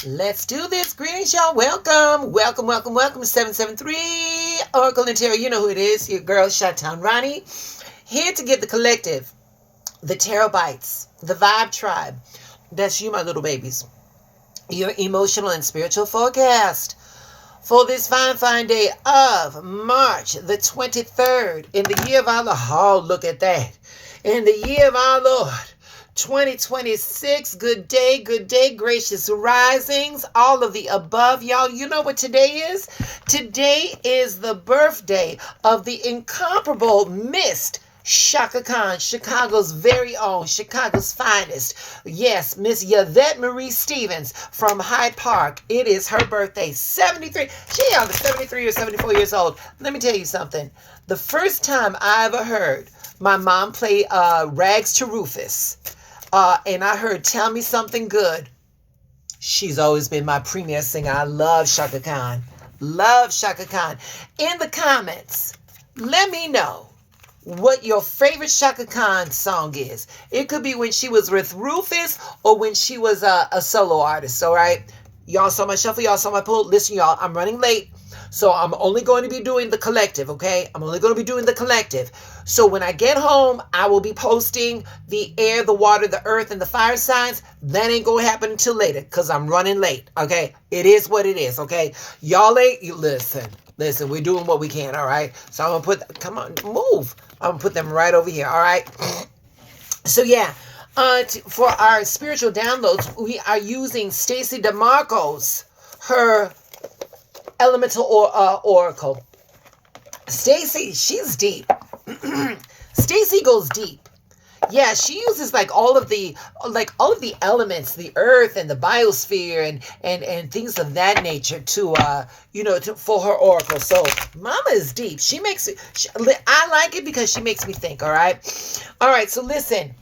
Let's do this. Greetings, y'all. Welcome. Welcome, welcome, welcome. 773 Oracle and Tarot. You know who it is. Your girl, Shottown Ronnie. Here to get the collective, the Tarot Bites, the Vibe Tribe. That's you, my little babies. Your emotional and spiritual forecast for this fine, fine day of March the 23rd in the year of our Lord. Oh, look at that. In the year of our Lord, 2026. Good day, gracious risings, all of the above. Y'all, you know what today is? Today is the birthday of the incomparable Miss Chaka Khan, Chicago's very own, Chicago's finest. Yes, Miss Yvette Marie Stevens from Hyde Park. It is her birthday, 73. She either 73 or 74 years old. Let me tell you something. The first time I ever heard my mom play Rags to Rufus, and I heard Tell Me Something Good. She's always been my premier singer. I love Chaka Khan. Love Chaka Khan. In the comments, let me know what your favorite Chaka Khan song is. It could be when she was with Rufus or when she was a solo artist, all right? Y'all saw my shuffle, y'all saw my pull. Listen, y'all, I'm running late, so I'm only going to be doing the collective, okay? I'm only going to be doing the collective. So when I get home, I will be posting the air, the water, the earth, and the fire signs. That ain't going to happen until later because I'm running late, okay? It is what it is, okay? Y'all ain't, listen, we're doing what we can, all right? So I'm going to put, come on, move. I'm going to put them right over here, all right? So yeah, for our spiritual downloads, we are using Stacey DeMarco's, her elemental oracle. Stacey, she's deep. Stacey goes deep. Yeah, she uses all of the elements, the earth and the biosphere and things of that nature for her oracle. So Mama is deep. She makes it. I like it because she makes me think. All right. So listen.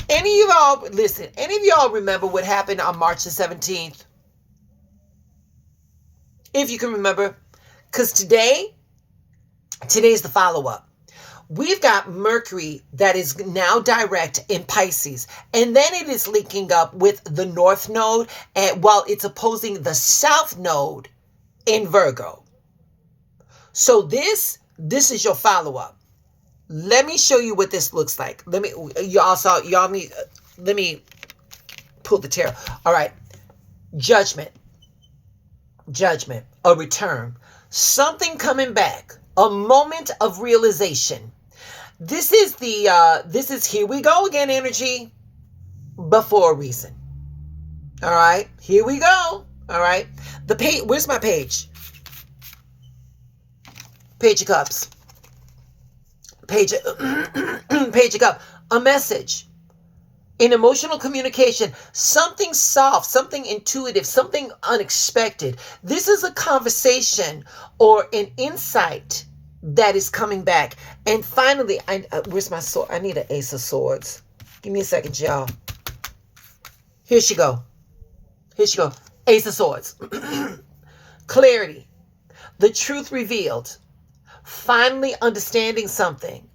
Any of y'all remember what happened on March the 17th? If you can remember, because today's the follow-up. We've got Mercury that is now direct in Pisces, and then it is linking up with the North Node, and while it's opposing the South Node in Virgo. So this is your follow-up. Let me show you what this looks like. Let me pull the tarot. All right, judgment, a return, something coming back, a moment of realization. This is here we go again energy before a reason. All right, here we go. All right, the page. Where's my page? Page of Cups. Page of Cups. A message. In emotional communication, something soft, something intuitive, something unexpected. This is a conversation or an insight that is coming back. And finally, where's my sword? I need an Ace of Swords. Give me a second, y'all. Here she go. Ace of Swords. Clarity. The truth revealed. Finally understanding something.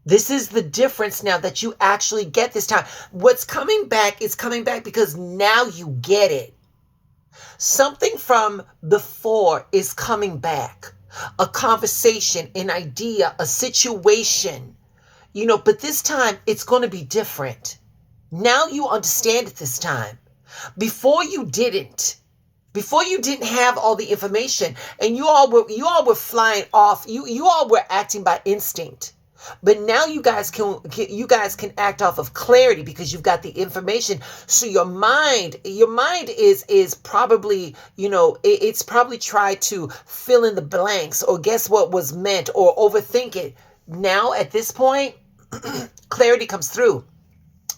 This is the difference now that you actually get this time. What's coming back is coming back because now you get it. Something from before is coming back. A conversation, an idea, a situation. But this time it's going to be different. Now you understand it this time. Before you didn't have all the information and you all were flying off. You all were acting by instinct. But now you guys can act off of clarity because you've got the information. So your mind is probably, it's probably tried to fill in the blanks or guess what was meant or overthink it. Now at this point, clarity comes through.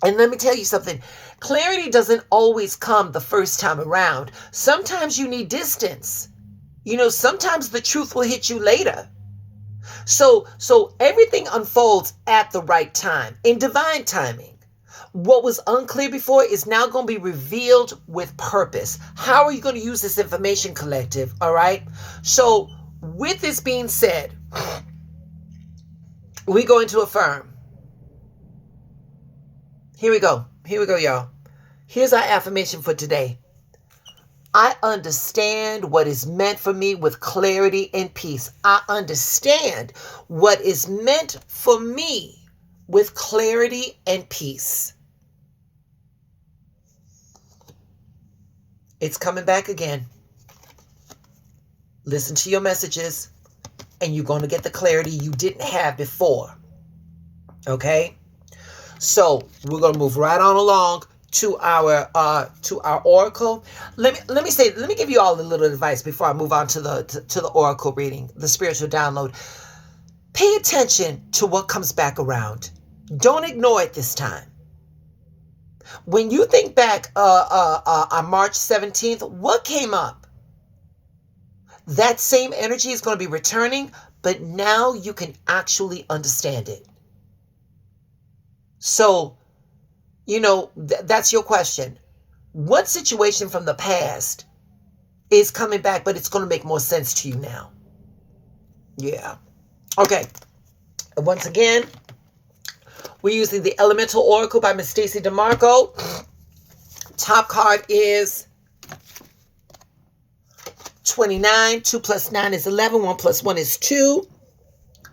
And let me tell you something. Clarity doesn't always come the first time around. Sometimes you need distance. Sometimes the truth will hit you later. So everything unfolds at the right time, in divine timing. What was unclear before is now going to be revealed with purpose. How are you going to use this information, collective? All right. So with this being said, we go into affirm. Here we go, y'all. Here's our affirmation for today. I understand what is meant for me with clarity and peace. I understand what is meant for me with clarity and peace. It's coming back again. Listen to your messages, and you're going to get the clarity you didn't have before. Okay? So we're going to move right on along to our oracle. Let me give you all a little advice before I move on to the oracle reading, the spiritual download. Pay attention to what comes back around. Don't ignore it this time. When you think back on March 17th, what came up? That same energy is going to be returning, but now you can actually understand it. So, that's your question. What situation from the past is coming back, but it's going to make more sense to you now? Yeah. Okay. Once again, we're using the Elemental Oracle by Miss Stacy DeMarco. Top card is 29. 2 plus 9 is 11. 1 plus 1 is 2.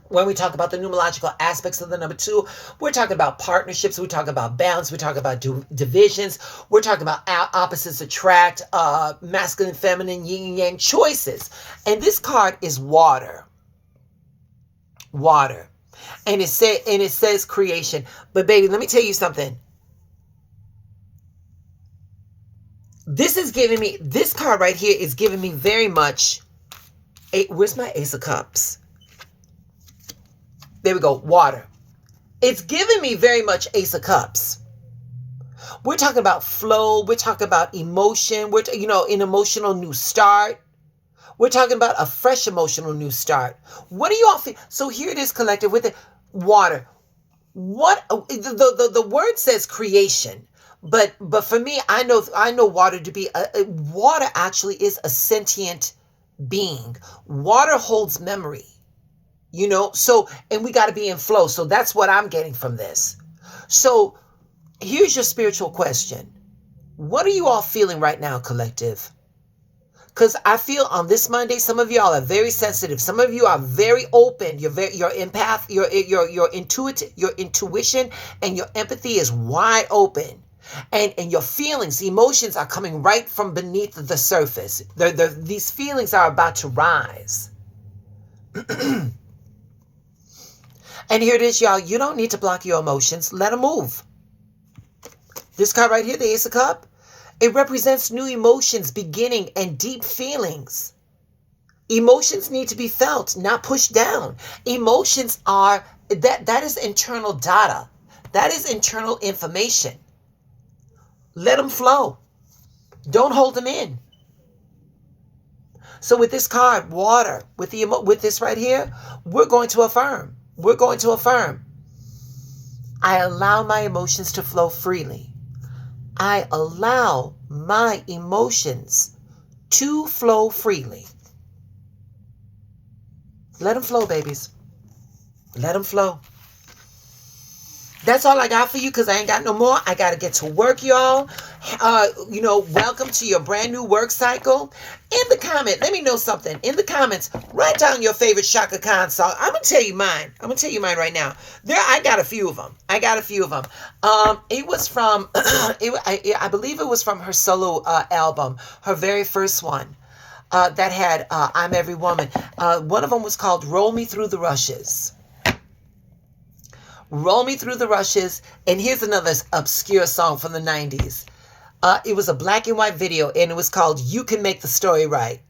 When we talk about the numerological aspects of the number 2, we're talking about partnerships. We're talking about balance. We're talking about divisions. We're talking about opposites attract, masculine, feminine, yin and yang choices. And this card is water. Water. And it says creation. But baby, let me tell you something. This card right here is giving me very much, where's my Ace of Cups? There we go, water. It's giving me very much Ace of Cups. We're talking about flow. We're talking about emotion. We're, an emotional new start. We're talking about a fresh emotional new start. What do you all feel? So here it is, collective, with the water. What the word says creation, but for me, I know water to be water actually is a sentient being. Water holds memory. So, and we got to be in flow. So that's what I'm getting from this. So here's your spiritual question. What are you all feeling right now, collective? Because I feel on this Monday, some of y'all are very sensitive. Some of you are very open. You're empath, your intuition and your empathy is wide open. And your feelings, emotions are coming right from beneath the surface. These feelings are about to rise. And here it is, y'all. You don't need to block your emotions. Let them move. This card right here, the Ace of Cups, it represents new emotions beginning and deep feelings. Emotions need to be felt, not pushed down. Emotions are, that is internal data. That is internal information. Let them flow. Don't hold them in. So with this card, water, with this right here, we're going to affirm. We're going to affirm. I allow my emotions to flow freely. I allow my emotions to flow freely. Let them flow, babies. Let them flow. That's all I got for you because I ain't got no more. I got to get to work, y'all. Welcome to your brand new work cycle. In the comment, let me know something. In the comments, write down your favorite Chaka Khan song. I'm going to tell you mine. I'm going to tell you mine right now. I got a few of them. It was from, I believe it was from her solo album, her very first one. That had I'm Every Woman. One of them was called Roll Me Through the Rushes. Roll Me Through the Rushes. And here's another obscure song from the 90s. It was a black and white video, and it was called You Can Make the Story Right.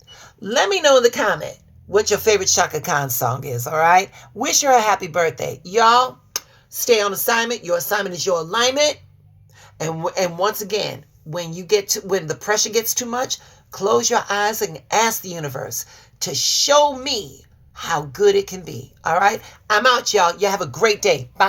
Let me know in the comment what your favorite Chaka Khan song is, all right? Wish her a happy birthday. Y'all, stay on assignment. Your assignment is your alignment. And once again, when the pressure gets too much, close your eyes and ask the universe to show me how good it can be. All right? I'm out, y'all. You have a great day. Bye.